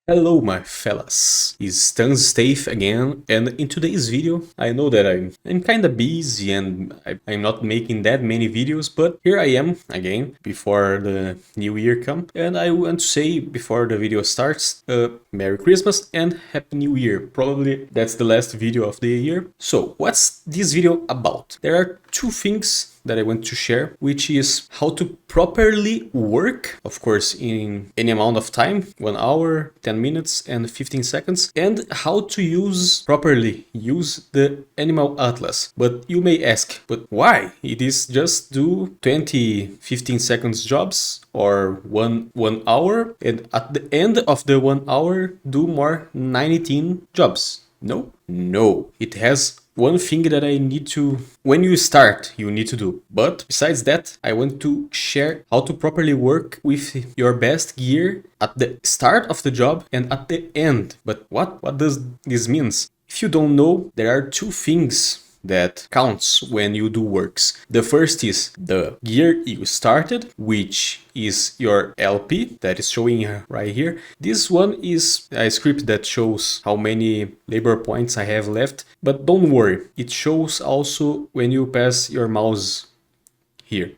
Hello my fellas, it's Stafe again, and in today's video I know that I'm kinda busy and I'm not making that many videos, but here I am again before the new year come, and I want to say before the video starts, Merry Christmas and Happy New Year. Probably that's the last video of the year. So what's this video about? There are two things that I want to share, which is how to properly work, of course, in any amount of time, 1 hour, 10 minutes and 15 seconds, and how to properly use the Animal Atlas. But you may ask, but why? It is just do 20, 15 seconds jobs or one hour, and at the end of the 1 hour, do more 19 jobs. No, it has one thing that I need to, when you start, you need to do. But besides that, I want to share how to properly work with your best gear at the start of the job and at the end. But what does this mean? If you don't know, there are two things that counts when you do works. The first is the gear you started, which is your LP that is showing right here. This one is a script that shows how many labor points I have left, but don't worry, it shows also when you pass your mouse here.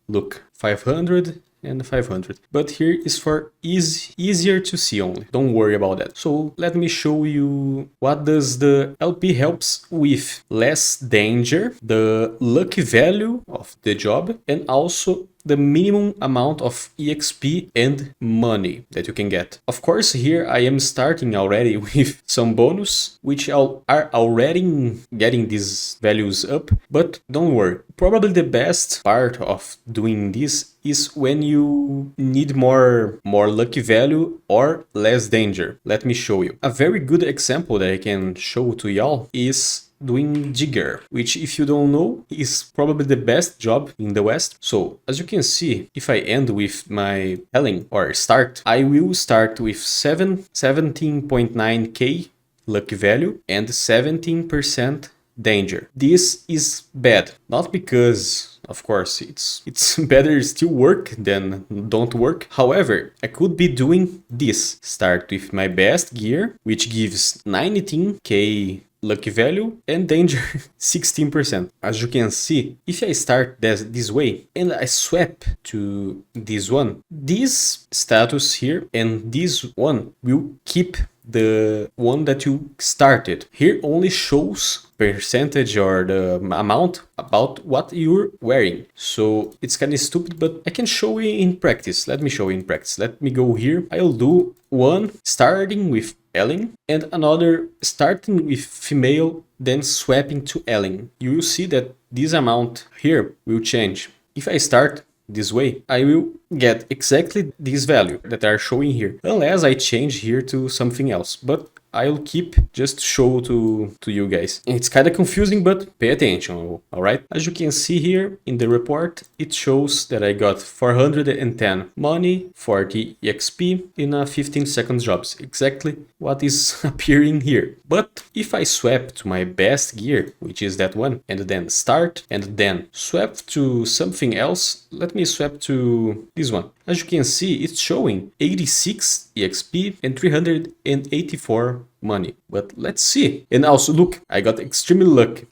Look, 500 and 500, but here is for easier to see only. Don't worry about that. So let me show you what does the LP helps with: less danger, the lucky value of the job, and also the minimum amount of EXP and money that you can get. Of course, here I am starting already with some bonus, which are already getting these values up, but don't worry. Probably the best part of doing this is when you need more lucky value or less danger. Let me show you. A very good example that I can show to y'all is doing Jigger, which, if you don't know, is probably the best job in the West. So as you can see, if I end with my Helling or start, I will start with 17.9k lucky value and 17% danger. This is bad, not because, of course, it's better still work than don't work. However, I could be doing this. Start with my best gear, which gives 19k lucky value and danger 16%. As you can see, if I start this way and I swap to this one, this status here and this one will keep the one that you started. Here only shows percentage or the amount about what you're wearing. So it's kind of stupid, but I can show you in practice. Let me show you in practice. Let me go here. I'll do one starting with Ellen and another starting with female, then swapping to Ellen. You will see that this amount here will change. If I start this way, I will get exactly this value that are showing here, unless I change here to something else. But I'll keep just show to you guys. It's kind of confusing, but pay attention, all right? As you can see here in the report, it shows that I got 410 money, 40 EXP in a 15 seconds jobs, exactly what is appearing here. But if I swap to my best gear, which is that one, and then start, and then swap to something else, let me swap to this one. As you can see, it's showing 86 EXP and 384 money. But let's see. And also look, I got extremely lucky.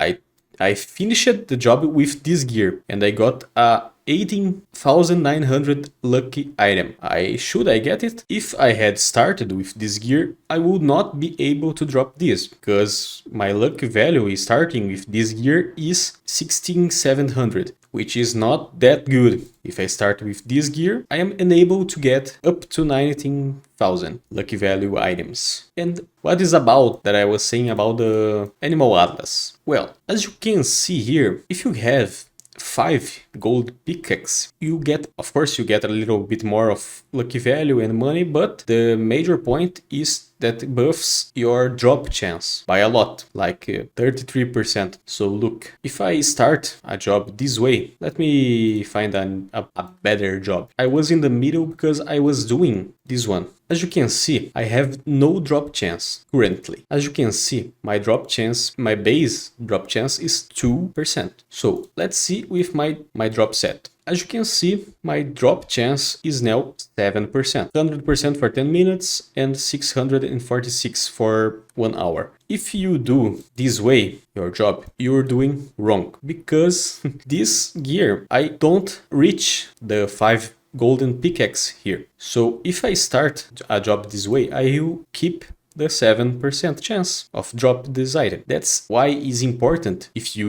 I finished the job with this gear and I got a 18,900 lucky item. Should I get it? If I had started with this gear, I would not be able to drop this, because my lucky value is starting with this gear is 16,700, which is not that good. If I start with this gear, I am unable to get up to 19,000 lucky value items. And what is about that I was saying about the Animal Atlas? Well, as you can see here, if you have 5 gold pickaxe, you get, of course, you get a little bit more of lucky value and money, but the major point is that buffs your drop chance by a lot, like 33%. So look, if I start a job this way, let me find a better job. I was in the middle because I was doing this one. As you can see, I have no drop chance currently. As you can see, my drop chance, my base drop chance is 2%. So let's see with my drop set. as you can see, my drop chance is now 7%. 100% for 10 minutes and 646 for 1 hour. If you do this way your job, you're doing wrong, because this gear, I don't reach the 5 golden pickaxe here. So if I start a job this way, I will keep the 7% chance of drop this item. That's why it's important, if you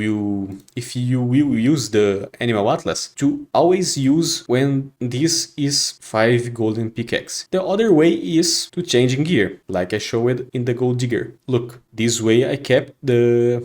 will use the animal atlas, to always use when this is 5 golden pickaxe. The other way is to changing gear, like I showed in the gold digger. Look, this way I kept the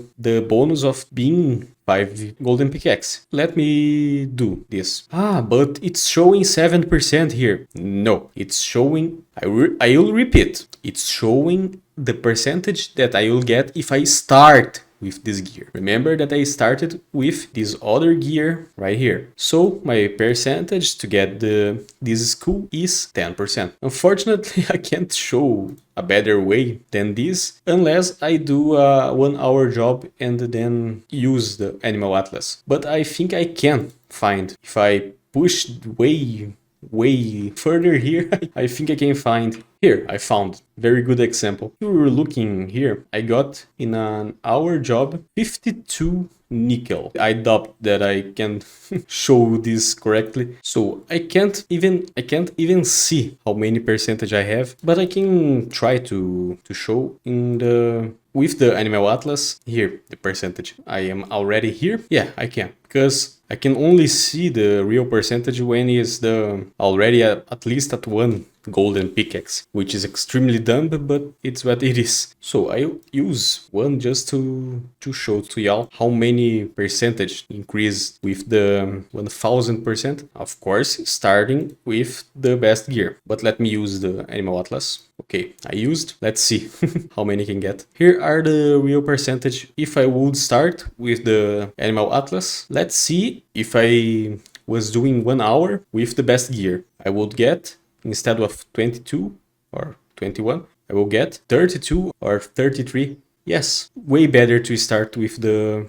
bonus of being 5 golden pickaxe. Let me do this. But it's showing 7% here. No, it's showing, I will repeat, it's showing the percentage that I will get if I start with this gear. Remember that I started with this other gear right here. So my percentage to get this skull is 10%. Unfortunately, I can't show a better way than this unless I do a 1 hour job and then use the animal atlas. But I think I can find, if I push way further here, I think I can find. Here, I found. Very good example. If you were looking here, I got in an hour job 52 nickel. I doubt that I can show this correctly. So I can't even see how many percentage I have, but I can try to show in the with the animal atlas here the percentage. I am already here. Yeah, I can, because I can only see the real percentage when is the already at least at 1 golden pickaxe, which is extremely dumb, but it's what it is. So I use 1 just to show to y'all how many percentage increase with the 1000%. Of course, starting with the best gear. But let me use the animal atlas. Okay, I used. Let's see how many I can get. Here are the real percentage if I would start with the animal atlas. Let's see if I was doing 1 hour with the best gear. I would get, instead of 22 or 21, I will get 32 or 33. Yes, way better to start with the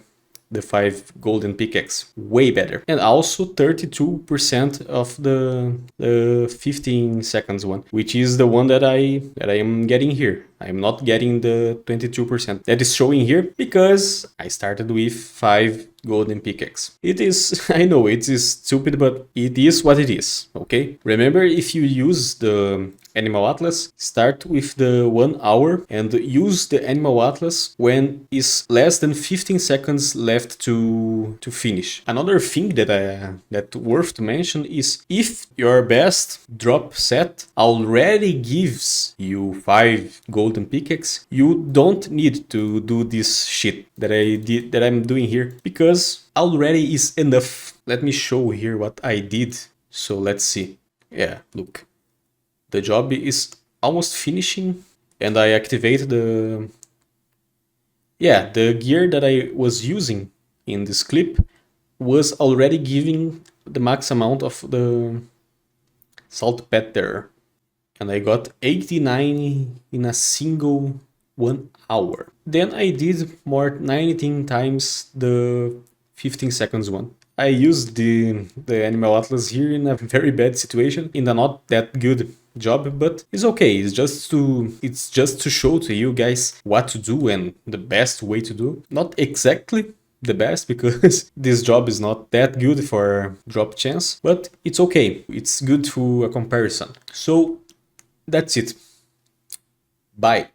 5 golden pickaxe, way better. And also 32% of the 15 seconds one, which is the one that I am getting here. I'm not getting the 22% that is showing here because I started with 5 golden pickaxe. It is, I know it is stupid, but it is what it is, okay? Remember, if you use the animal atlas, start with the 1 hour and use the animal atlas when is less than 15 seconds left to finish. Another thing that worth to mention is, if your best drop set already gives you 5 golden pickaxe, you don't need to do this shit that I'm doing here, because already is enough. Let me show here what I did. So let's see. Yeah, look. The job is almost finishing and I activate the gear that I was using in this clip was already giving the max amount of the salt petter, and I got 89 in a single 1 hour. Then I did more 19 times the 15 seconds one. I used the animal atlas here in a very bad situation, in a not that good job, but it's okay. It's just to show to you guys what to do and the best way to do. Not exactly the best, because this job is not that good for drop chance, but it's okay. It's good for a comparison. So that's it. Bye.